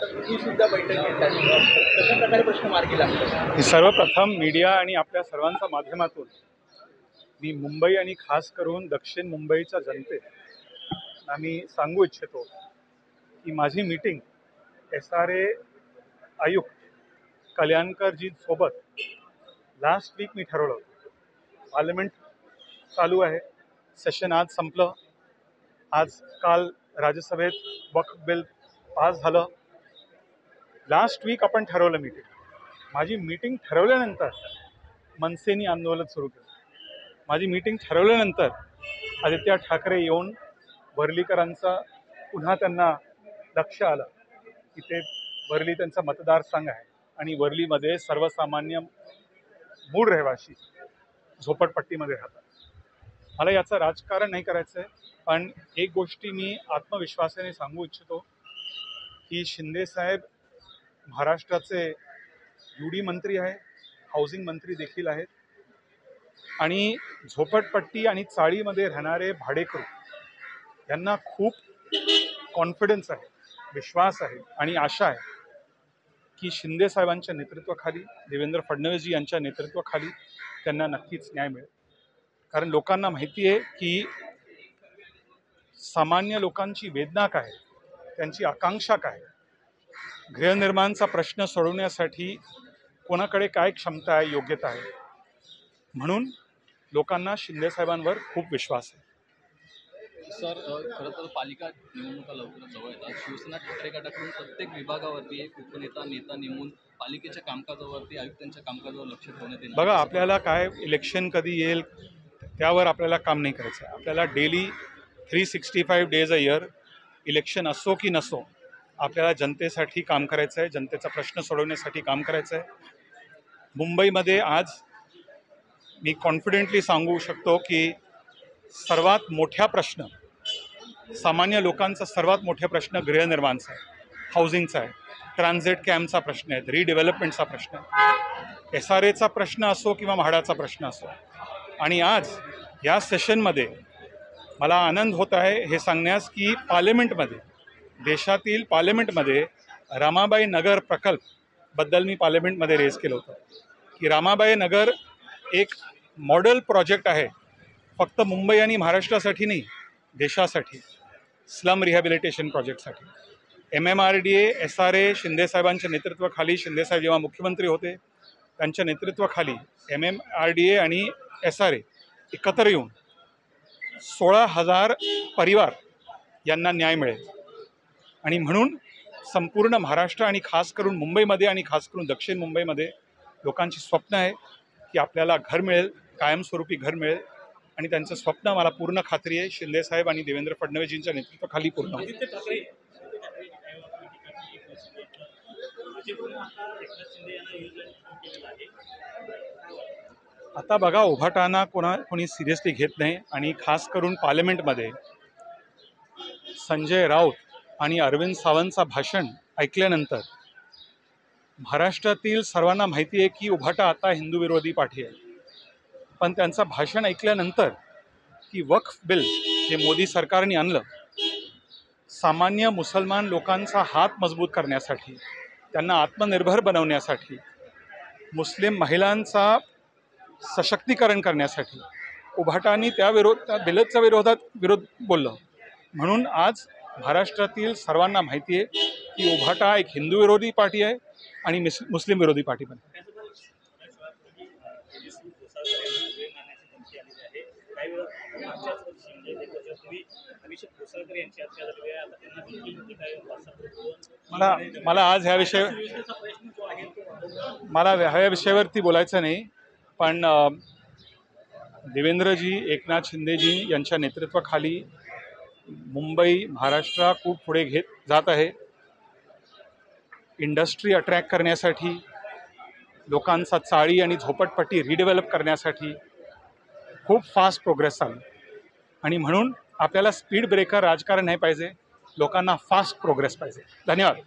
आता तुम्ही सुद्धा बैठक घेतात, कशा प्रकारे प्रश्न मार्गी लागतात? सर्वप्रथम मीडिया आणि आपल्या सर्वांच्या माध्यमातून मी मुंबई आणि खास करून दक्षिण मुंबईच्या जनतेत आम्ही सांगू इच्छितो की माझी मीटिंग SRA आयुक्त कल्याणकरजी सोबत लास्ट वीक मी ठरवलं होतं. पार्लमेंट चालू आहे, सेशन आज संपलं. काल राज्यसभेत वक्फ बिल पास झालं. लास्ट वीक आपण ठरवलं मीटिंग. माझी मीटिंग ठरवल्यानंतर मनसेनी आंदोलन सुरू केलं. माझी मीटिंग ठरवल्यानंतर आदित्य ठाकरे येऊन वर्लीकरांचा पुन्हा त्यांना लक्ष आलं की ते वर्ली त्यांचा मतदारसंघ आहे आणि वर्लीमध्ये सर्वसामान्य मूळ रहिवासी झोपडपट्टीमध्ये राहतात. मला याचं राजकारण नाही करायचं आहे, पण एक गोष्टी मी आत्मविश्वासाने सांगू इच्छितो की शिंदे साहेब महाराष्ट्राचे UD मंत्री आहे, हाऊसिंग मंत्री देखील आहेत आणि झोपडपट्टी आणि चाळीमध्ये राहणारे भाडेकरू यांना खूप कॉन्फिडन्स आहे, विश्वास आहे आणि आशा आहे की शिंदे साहेबांच्या नेतृत्वाखाली, देवेंद्र फडणवीसजी यांच्या नेतृत्वाखाली त्यांना नक्कीच न्याय मिळेल. कारण लोकांना माहिती आहे की सामान्य लोकांची वेदना काय, त्यांची आकांक्षा काय, गृहनिर्माणचा प्रश्न सोडवण्यासाठी कोणाकडे काय क्षमता आहे, योग्यता आहे. म्हणून लोकांना शिंदे साहेबांवर खूप विश्वास आहे. सर, खरं तर पालिका निवडणुका लवकर जवळ येतात. शिवसेना ठाकरे गटाकडून प्रत्येक विभागावरती एक उपनेता नेता नेमून पालिकेच्या कामकाजावरती, आयुक्तांच्या कामकाजावर लक्ष ठेवण्यात येईल. बघा, आपल्याला काय इलेक्शन कधी येईल त्यावर आपल्याला काम नाही करायचं आहे. आपल्याला daily 365 days a year, election असो की नसो, आपल्याला जनतेसाठी काम करायचं आहे, जनतेचा प्रश्न सोडवण्यासाठी काम करायचं आहे. मुंबईमध्ये आज मी कॉन्फिडेंटली सांगू शकतो की सर्वात मोठ्या प्रश्न, सामान्य लोकांचा सर्वात मोठा प्रश्न गृहनिर्माणचा आहे, हाऊसिंगचा आहे, ट्रान्झिट कॅम्पचा प्रश्न आहे, रिडेव्हलपमेंटचा प्रश्न आहे, SRAचा प्रश्न असो किंवा म्हाडाचा प्रश्न असो. आणि आज या सेशनमध्ये मला आनंद होत आहे हे सांगण्यास की पार्लमेंटमध्ये, देशातील पार्लमेंटमध्ये रमाबाई नगर प्रकल्पबद्दल मी पार्लमेंटमध्ये रेज केलं होतं की रमाबाई नगर एक मॉडेल प्रोजेक्ट आहे, फक्त मुंबई आणि महाराष्ट्रासाठी नाही, देशासाठी, स्लम रिहॅबिलिटेशन प्रोजेक्टसाठी. MMRDA, SRA शिंदेसाहेबांच्या नेतृत्वाखाली, शिंदेसाहेब जेव्हा मुख्यमंत्री होते त्यांच्या नेतृत्वाखाली MMRDA आणि SRA एकत्र येऊन 16,000 परिवार यांना न्याय मिळेल. आणि म्हणून संपूर्ण महाराष्ट्र आणि खास करून मुंबईमध्ये आणि खास करून दक्षिण मुंबईमध्ये लोकांची स्वप्न आहे की आपल्याला घर मिळेल, कायमस्वरूपी घर मिळेल. आणि त्यांचं स्वप्न, मला पूर्ण खात्री आहे, शिंदेसाहेब आणि देवेंद्र फडणवीसजींच्या नेतृत्वाखाली पूर्ण होईल. आता बघा, उभाटाना कोणी सिरियसली घेत नाही. आणि खास करून पार्लमेंटमध्ये संजय राऊत आणि अरविंद सावंतचं भाषण ऐकल्यानंतर महाराष्ट्रातील सर्वांना माहिती आहे की उभाटा आता हिंदू विरोधी पार्टी आहे. पण त्यांचं भाषण ऐकल्यानंतर की वक्फ बिल हे मोदी सरकारने आणलं, सामान्य मुसलमान लोकांचा हात मजबूत करण्यासाठी, त्यांना आत्मनिर्भर बनवण्यासाठी, मुस्लिम महिलांचा सशक्तीकरण करण्यासाठी उभाटानी त्या बिलच्या विरोध बोललं. म्हणून आज महाराष्ट्रातील सर्वांना माहिती आहे की उभाटा एक हिंदू विरोधी पार्टी आहे आणि मुस्लिम विरोधी पार्टी पण. मला आज ह्या विषयावरती बोलायचं नाही, पण देवेंद्रजी, एकनाथ शिंदेजी यांच्या नेतृत्वाखाली मुंबई, महाराष्ट्र खूप पुढे जात आहे. इंडस्ट्री अट्रॅक्ट करण्यासाठी, लोकांचा चाळी आणि झोपडपट्टी रिडेव्हलप करण्यासाठी खूप फास्ट प्रोग्रेस चालू. आणि म्हणून आपल्याला स्पीड ब्रेकर राजकारण नाही पाहिजे, लोकांना फास्ट प्रोग्रेस पाहिजे. धन्यवाद.